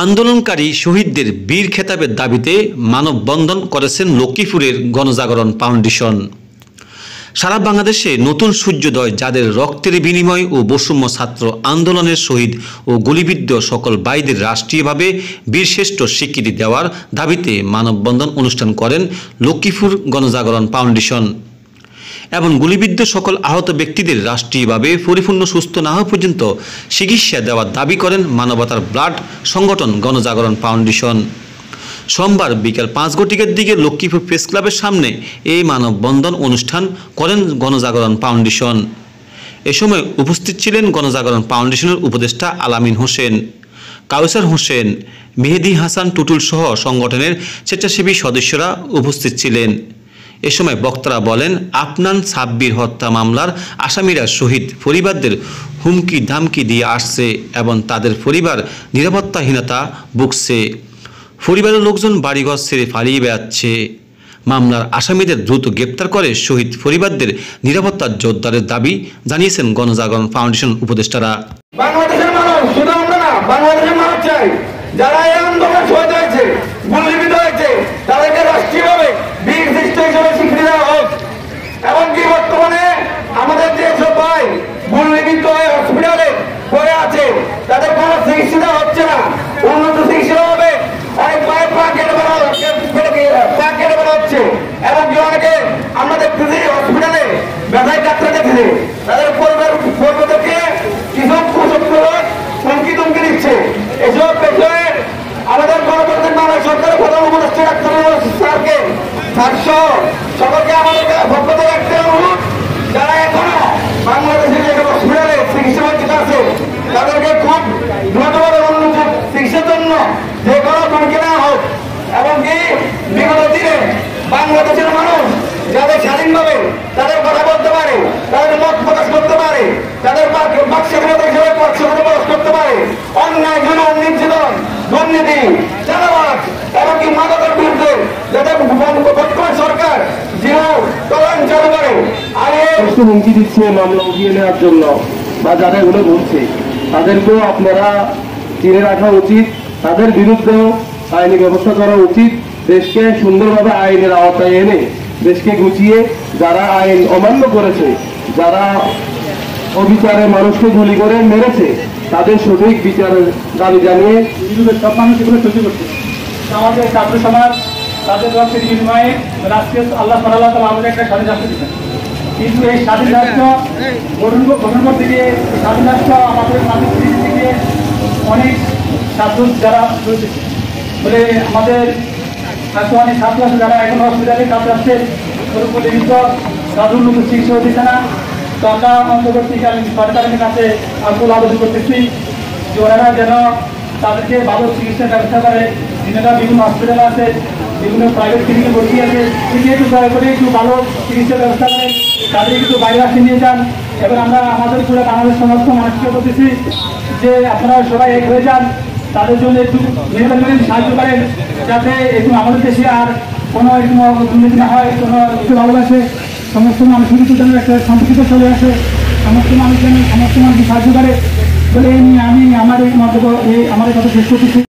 আন্দোলনকারী শহীদদের বীর খেতাবের দাবিতে মানববন্ধন করেছেন লক্ষ্মীপুরের গণজাগরণ ফাউন্ডেশন। সারা বাংলাদেশে নতুন সূর্যোদয় যাদের রক্তের বিনিময় ও বৈষম্য ছাত্র আন্দোলনের শহীদ ও গুলিবিদ্ধ সকল ভাইদের রাষ্ট্রীয়ভাবে বীরশ্রেষ্ঠ স্বীকৃতি দেওয়ার দাবিতে মানববন্ধন অনুষ্ঠান করেন লক্ষ্মীপুর গণজাগরণ ফাউন্ডেশন এবং গুলিবিদ্ধ সকল আহত ব্যক্তিদের রাষ্ট্রীয়ভাবে পরিপূর্ণ সুস্থ না হওয়া পর্যন্ত চিকিৎসা দেওয়ার দাবি করেন মানবতার ব্লাড সংগঠন গণজাগরণ ফাউন্ডেশন। সোমবার বিকেল 5:00 দিকে লক্ষ্মীপুর প্রেস ক্লাবের সামনে এই মানববন্ধন অনুষ্ঠান করেন গণজাগরণ ফাউন্ডেশন। এ সময় উপস্থিত ছিলেন গণজাগরণ ফাউন্ডেশনের উপদেষ্টা আলামিন হোসেন, কাউসার হোসেন, মেহেদি হাসান টুটুল সহ সংগঠনের স্বেচ্ছাসেবী সদস্যরা উপস্থিত ছিলেন। এ সময় বক্তারা বলেন, আফনান সাব্বির হত্যা মামলার আসামিরা শহীদ পরিবারদের হুমকি ধামকি দিয়ে আসছে এবং তাদের পরিবার নিরাপত্তাহীনতা ভুগছে। পরিবারের লোকজন বাড়িঘর ছেড়ে পালিয়ে বেড়াচ্ছে। মামলার আসামিদের দ্রুত গ্রেপ্তার করে শহীদ পরিবারদের নিরাপত্তার জোরদারের দাবি জানিয়েছেন গণজাগরণ ফাউন্ডেশন উপদেষ্টারা। বাংলাদেশের মানুষ শুধু আমরা না, বাংলাদেশের মানুষ চাই যারা এই আন্দোলন শহীদ হয়েছে, গুলিবিদ্ধ হয়েছে, তাদেরকে রাষ্ট্রীয়ভাবে বীর শ্রেষ্ঠ হিসেবে স্বীকৃতি দেওয়া হোক। এমনকি বর্তমানে আমাদের যেসব ভাই গুলিবিদ্ধ হয়ে হসপিটালে পড়ে আছে, তাদের কোনো চিকিৎসা দেওয়া হচ্ছে না। উন্নত চিকিৎসা হবে, অনেক পায়ে পা কেটে বেড়া হচ্ছে। এমনকি অনেকে আমরা দেখতেছি হসপিটালে ব্যথায় ডাক্তার দেখেছে, তাদের পরিবারকে কিছু হুমকি তুমকি দিচ্ছে। এসব বিষয়ে আমাদের গণতন্ত্রের মানব সরকারের প্রধান উপদেষ্টা ডাক্তার স্যারকে সকলকে আমাদের পক্ষ থেকে একটা অনুরোধ, যারা এখনো বাংলাদেশের যে হসপিটালে চিকিৎসা বঞ্চিত আছে তাদেরকে খুব দ্রুতভাবে উন্নত চিকিৎসার জন্য যে কোনো হুমকি নেওয়া হোক। এমনকি বিগত দিনে বাংলাদেশের মানুষ যাদের স্বাধীনভাবে তাদের কথা বলতে পারে, তাদের মত প্রকাশ করতে পারে, তাদের বাকস্বাধীনতা হিসেবে প্রকাশ করতে পারে, অন্যায় জুলুম নির্যাতন দুর্নীতি চাঁদাবাজ এমনকি মাদকের বিরুদ্ধে যাতে বর্তমান সরকার জিরো টলারেন্স চালু করে হুমকি দিচ্ছে মামলা উঠিয়ে নেওয়ার জন্য বা যারা এগুলো বলছে তাদেরকেও আপনারা চিনে রাখা উচিত। তাদের বিরুদ্ধেও আইনি ব্যবস্থা করা উচিত। দেশকে সুন্দরভাবে আইনের আওতায় এনে দেশকে গুছিয়ে যারা আইন অমান্য করেছে, যারা অবিচারে মানুষকে গুলি করে মেরেছে, তাদের সঠিক বিচারের দাবি জানিয়ে সব মানুষ এগুলো সহ্য করছে। আমাদের ছাত্র সমাজ তাদের রক্তের বিনিময়ে রাষ্ট্রীয় আল্লাহ তাআলা আমাদের একটা স্বাধীন রাষ্ট্র দিচ্ছেন। কিন্তু এই স্বাধীন রাষ্ট্র গঠন করতে গিয়ে স্বাধীন রাষ্ট্র আমাদের মানুষ থেকে অনেক ছাত্র যারা রয়েছে বলে আমাদের অনেক ছাত্র আছে যারা এখন হসপিটালে কাজ আসছে, পরিচিত সাধারণ লোক চিকিৎসা দিচ্ছে না। তো আমরা অন্তর্বর্তীকালীন সরকারের কাছে আকুল আবেদন করতেছি যে ওনারা যেন তাদেরকে ভালো চিকিৎসার ব্যবস্থা করে। যেটা বিভিন্ন হসপিটাল আছে, বিভিন্ন প্রাইভেট ক্লিনিকে ভর্তি আছে, তিনি একটু দয়া করে একটু ভালো চিকিৎসার ব্যবস্থা করেন, তাদেরকে একটু বাইরে আসতে নিয়ে যান। এবার আমরা আমাদের পুরো বাংলাদেশ সমস্ত মানুষকে বলতেছি যে আপনারা সবাই এক হয়ে যান, তাদের জন্য একটু মেহরবানি সাহায্য করেন, যাতে একটু আমাদের দেশে আর কোনো দুর্নীতি না হয়, কোনো একটু ভালোবাসে সমস্ত মানুষের কিছু যেন একটা সম্পর্কিত চলে আসে, সমস্ত মানুষ যেন সমস্ত মানুষকে সাহায্য করে বলে আমি আমার এই মন্তব্য আমার কথা শেষ করতেছি।